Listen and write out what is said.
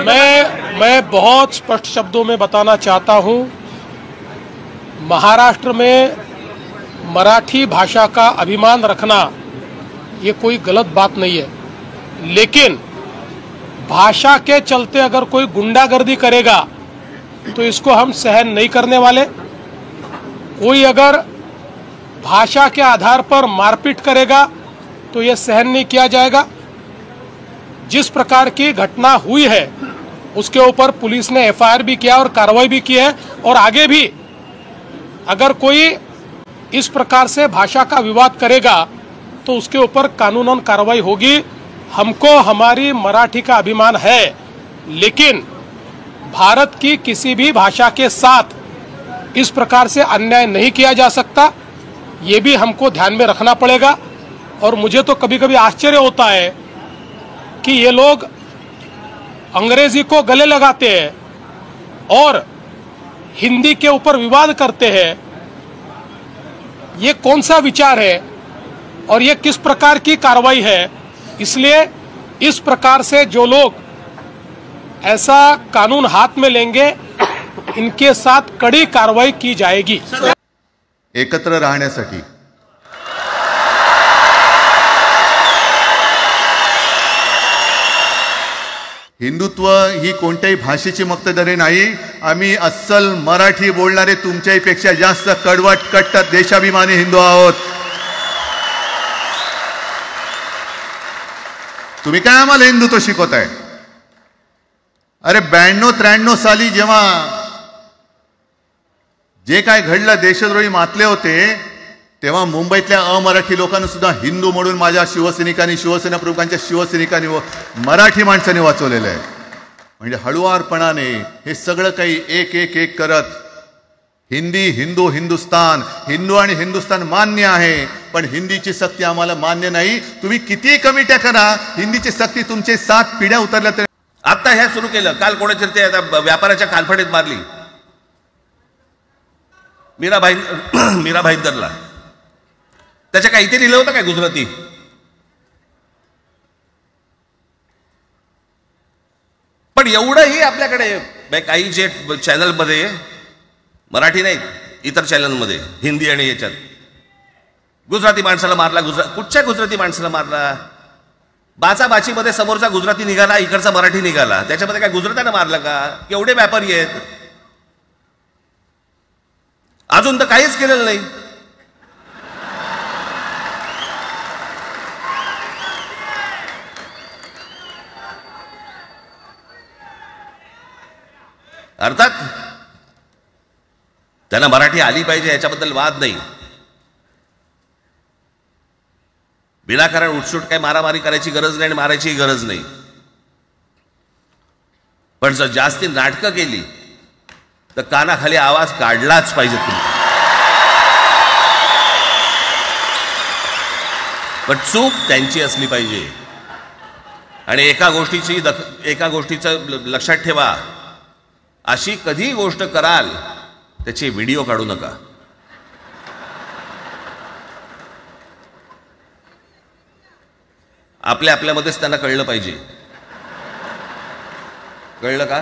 मैं बहुत स्पष्ट शब्दों में बताना चाहता हूं, महाराष्ट्र में मराठी भाषा का अभिमान रखना ये कोई गलत बात नहीं है, लेकिन भाषा के चलते अगर कोई गुंडागर्दी करेगा तो इसको हम सहन नहीं करने वाले। कोई अगर भाषा के आधार पर मारपीट करेगा तो ये सहन नहीं किया जाएगा। जिस प्रकार की घटना हुई है उसके ऊपर पुलिस ने एफआईआर भी किया और कार्रवाई भी की है, और आगे भी अगर कोई इस प्रकार से भाषा का विवाद करेगा तो उसके ऊपर कानूनन कार्रवाई होगी। हमको हमारी मराठी का अभिमान है, लेकिन भारत की किसी भी भाषा के साथ इस प्रकार से अन्याय नहीं किया जा सकता, ये भी हमको ध्यान में रखना पड़ेगा। और मुझे तो कभी कभी आश्चर्य होता है कि ये लोग अंग्रेजी को गले लगाते हैं और हिंदी के ऊपर विवाद करते हैं। ये कौन सा विचार है और ये किस प्रकार की कार्रवाई है? इसलिए इस प्रकार से जो लोग ऐसा कानून हाथ में लेंगे, इनके साथ कड़ी कार्रवाई की जाएगी। एकत्र राहण्यासाठी हिंदुत्व ही कोणत्याही भाषेची मक्तेदारी नाही। आम्ही अस्सल मराठी बोलणारे तुमच्यापेक्षा जास्त कडवट कट्टर देशाभिमानी हिंदू आहोत। तुम्ही काय आम्हाला हिंदुत्व शिकवताय? अरे 92-93 साली जेव्हा जे काय घडलं, देशद्रोही मातले होते, तेव्हा मुंबईतल्या अमराठी लोकांना सुद्धा हिंदू म्हणून माझ्या शिवसैनिकांनी, शिवसेना प्रमुखांच्या शिवसैनिकांनी व मराठी माणसांनी वाचवलेलं आहे। म्हणजे हळुवारपणाने हे सगळं काही एक एक एक करत हिंदी, हिंदू, हिंदुस्तान, हिंदू आणि हिंदुस्तान मान्य आहे, पण हिंदीची सक्ती आम्हाला मान्य नाही। तुम्ही किती कमिट्या करा, हिंदीची सक्ती तुमचे 7 पिढ्या उतरल्या तरी। आता हे सुरू केलं, काल कोणाच्या ते आता व्यापाऱ्याच्या कालफडीत मारली मीरा भाईंदरला। त्याच्या काय इथे लिहिलं होतं काय गुजराती? पण एवढंही आपल्याकडे काही जे चॅनलमध्ये, मराठी नाही इतर चॅनलमध्ये, हिंदी आणि याच्यात गुजराती माणसाला मारला। कुठच्या गुजराती माणसाला मारला? बाचाबाचीमध्ये समोरचा गुजराती निघाला, इकडचा मराठी निघाला, त्याच्यामध्ये काय गुजरात्यानं मारलं का? केवढे व्यापारी आहेत, अजून तर काहीच केलेलं नाही। अर्थात त्यांना मराठी आली पाहिजे याच्याबद्दल वाद नाही, विनाकारण उठसूट काही मारामारी करायची गरज नाही आणि मारायची गरज नाही। पण जर जास्ती नाटकं केली तर कानाखाली आवाज काढलाच पाहिजे तुम्ही। पण चूक त्यांची असली पाहिजे। आणि एका गोष्टीचं लक्षात ठेवा, अशी कधी गोष्ट कराल त्याचे व्हिडिओ काढू नका। आपल्यामध्येच त्यांना कळलं पाहिजे। कळलं का?